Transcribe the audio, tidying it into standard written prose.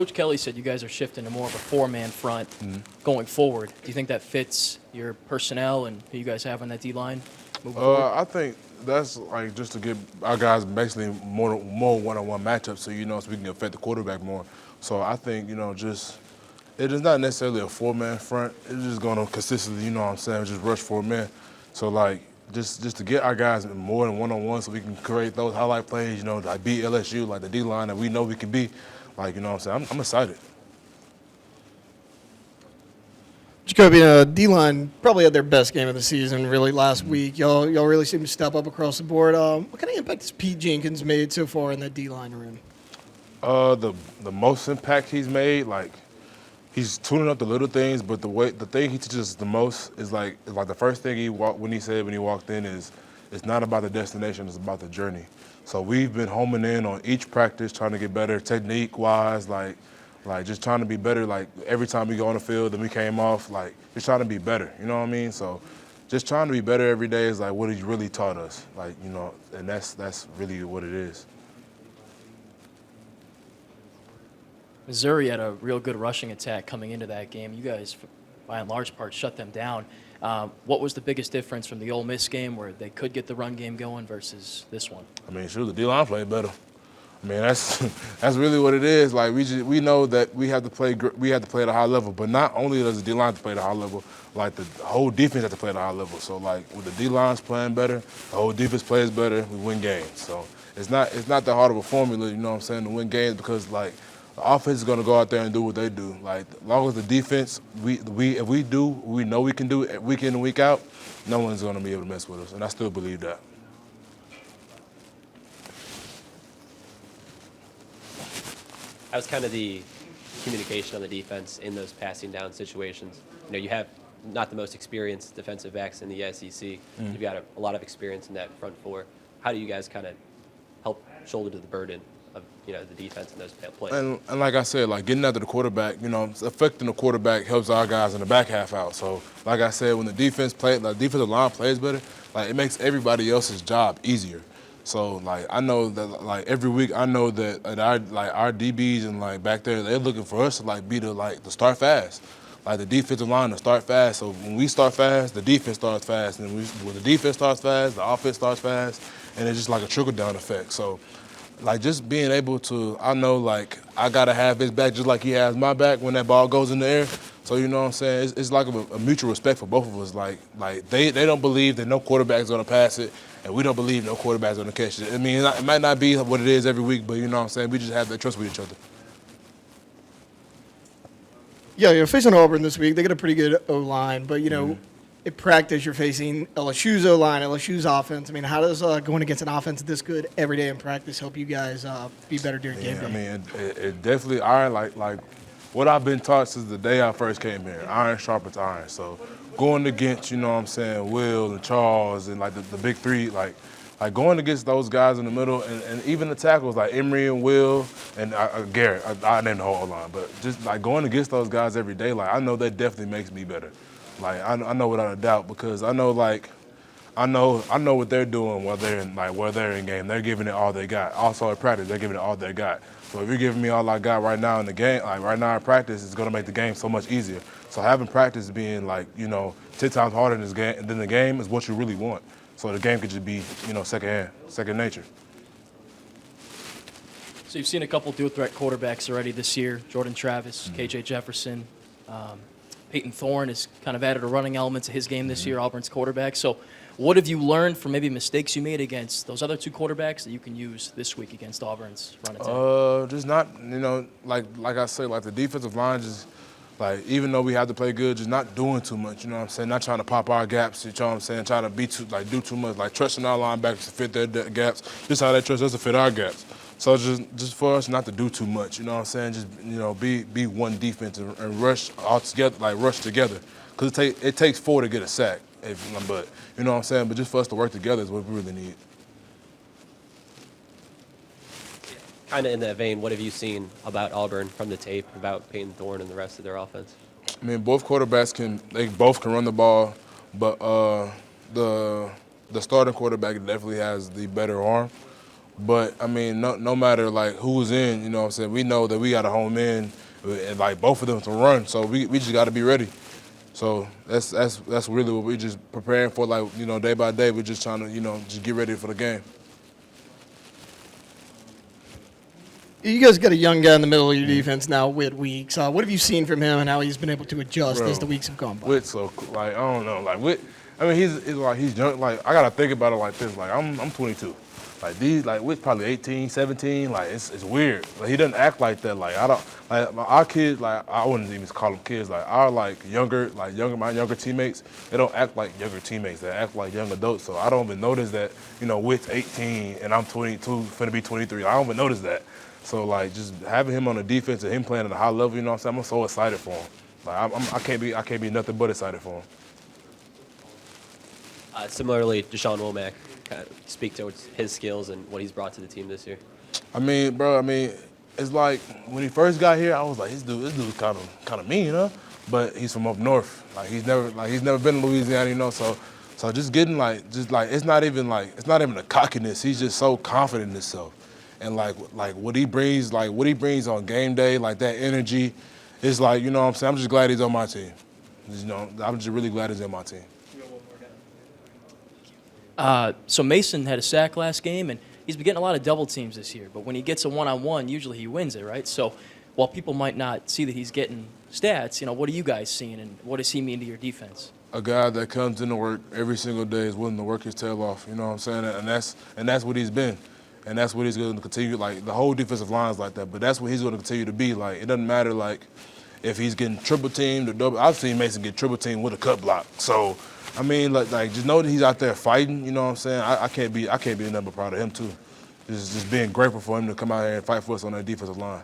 Coach Kelly said you guys are shifting to more of a four-man front going forward. Do you think that fits your personnel and who you guys have on that D-line moving forward? I think that's like just to give our guys basically more one-on-one matchups, so so we can affect the quarterback more. So I think just it is not necessarily a four-man front. It's just gonna consistently, just rush four men. So like just to get our guys more than one-on-one, so we can create those highlight plays, like beat LSU, like the D-line that we know we can be. Like I'm excited. Jacobian, D-line probably had their best game of the season really last week. Y'all really seem to step up across the board. What kind of impact has Pete Jenkins made so far in that D-line room? The most impact he's made, like he's tuning up the little things, but the thing he teaches us the most is like the first thing when he walked in is it's not about the destination, it's about the journey. So we've been homing in on each practice, trying to get better technique-wise, like just trying to be better. Like every time we go on the field and we came off, like just trying to be better. You know what I mean? So just trying to be better every day is like what he really taught us. Like and that's really what it is. Missouri had a real good rushing attack coming into that game. You guys, by and large part, shut them down. What was the biggest difference from the Ole Miss game where they could get the run game going versus this one? I mean, sure, the D-line played better. I mean, that's really what it is. Like we know that we have to play at a high level, but not only does the D-line have to play at a high level, like the whole defense has to play at a high level. So like with the D-line's playing better, the whole defense plays better, we win games. So it's not that hard of a formula, to win games, because like the offense is gonna go out there and do what they do. Like as long as the defense, if we know we can do it week in and week out, no one's gonna be able to mess with us, and I still believe that. How's kind of the communication on the defense in those passing down situations? You have not the most experienced defensive backs in the SEC. You've got a lot of experience in that front four. How do you guys kind of help shoulder to the burden of the defense in those plays? And like I said, like getting after the quarterback, affecting the quarterback helps our guys in the back half out. So like I said, when the defensive line plays better, like it makes everybody else's job easier. So like I know that like every week I know that our DBs and like back there, they're looking for us to like be the start fast. Like the defensive line to start fast. So when we start fast, the defense starts fast, and when the defense starts fast, the offense starts fast, and it's just like a trickle down effect. So like just being able to, I know like I gotta have his back just like he has my back when that ball goes in the air. So you know what I'm saying? It's like a mutual respect for both of us. Like they don't believe that no quarterback's gonna pass it, and we don't believe no quarterback's gonna catch it. I mean, it might not be what it is every week, but you know what I'm saying? We just have that trust with each other. Yeah, you're facing Auburn this week. They got a pretty good O-line, but in practice you're facing LSU's O-line, LSU's offense. I mean, how does going against an offense this good every day in practice help you guys be better during game day? I mean, it definitely iron like what I've been taught since the day I first came here. Iron sharpens iron. So going against, Will and Charles and like the big three, like going against those guys in the middle, and even the tackles like Emery and Will and Garrett. I named the whole line, but just like going against those guys every day, like I know that definitely makes me better. Like I know without a doubt, because I know what they're doing while they're in game. They're giving it all they got. Also at practice, they're giving it all they got. So if you're giving me all I got right now in the game, like right now in practice, it's gonna make the game so much easier. So having practice being 10 times harder than the game is what you really want. So the game could just be second nature. So you've seen a couple dual-threat quarterbacks already this year, Jordan Travis, KJ Jefferson. Peyton Thorne has kind of added a running element to his game this year, Auburn's quarterback. So what have you learned from maybe mistakes you made against those other two quarterbacks that you can use this week against Auburn's run attack? Just not, like I say, like the defensive line just, like even though we have to play good, just not doing too much, not trying to pop our gaps, trying to do too much, like trusting our linebackers to fit their gaps, just how they trust us to fit our gaps. So just for us not to do too much, just be one defense and rush all together, rush together, because it takes four to get a sack. But But just for us to work together is what we really need. Kind of in that vein, what have you seen about Auburn from the tape, about Peyton Thorne and the rest of their offense? I mean, both quarterbacks can run the ball, but the starting quarterback definitely has the better arm. But I mean, no matter like who's in, you know what I'm saying, we know that we got a home in and like both of them to run. So we just got to be ready. So that's really what we just preparing for, like, you know, day by day. We're just trying to, you know, just get ready for the game. You guys got a young guy in the middle of your defense now, Whit Weeks. What have you seen from him and how he's been able to adjust Bro, as the weeks have gone by? Whit, so like I don't know, like Whit. I mean, he's young. Like I gotta think about it like this. Like I'm 22. Like Whit's probably 18, 17. Like it's weird. Like he doesn't act like that. Like I don't like our kids. Like I wouldn't even call them kids. Like our my younger teammates. They don't act like younger teammates. They act like young adults. So I don't even notice that. You know, Whit's 18 and I'm 22, finna be 23. I don't even notice that. So like just having him on the defense and him playing at a high level, you know what I'm saying? I'm so excited for him. Like I can't be nothing but excited for him. Similarly, Deshaun Womack, kind of speak towards his skills and what he's brought to the team this year. I mean, bro, it's like when he first got here, I was like, this dude's kind of mean, you know? But he's from up north. Like he's never been in Louisiana, you know, so just getting it's not even a cockiness. He's just so confident in himself. And like what he brings on game day, like that energy, it's like, you know what I'm saying? I'm just glad he's on my team. You know, I'm just really glad he's on my team. So Mason had a sack last game, and he's been getting a lot of double teams this year. But when he gets a one-on-one, usually he wins it, right? So while people might not see that he's getting stats, you know, what are you guys seeing, and what does he mean to your defense? A guy that comes into work every single day is willing to work his tail off. You know what I'm saying? And that's what he's been. And that's what he's going to continue. Like the whole defensive line is like that, but that's what he's going to continue to be. Like it doesn't matter like if he's getting triple teamed or double. I've seen Mason get triple teamed with a cut block. So I mean, like just know that he's out there fighting. You know what I'm saying? I can't be nothing but proud of him too. Just being grateful for him to come out here and fight for us on that defensive line.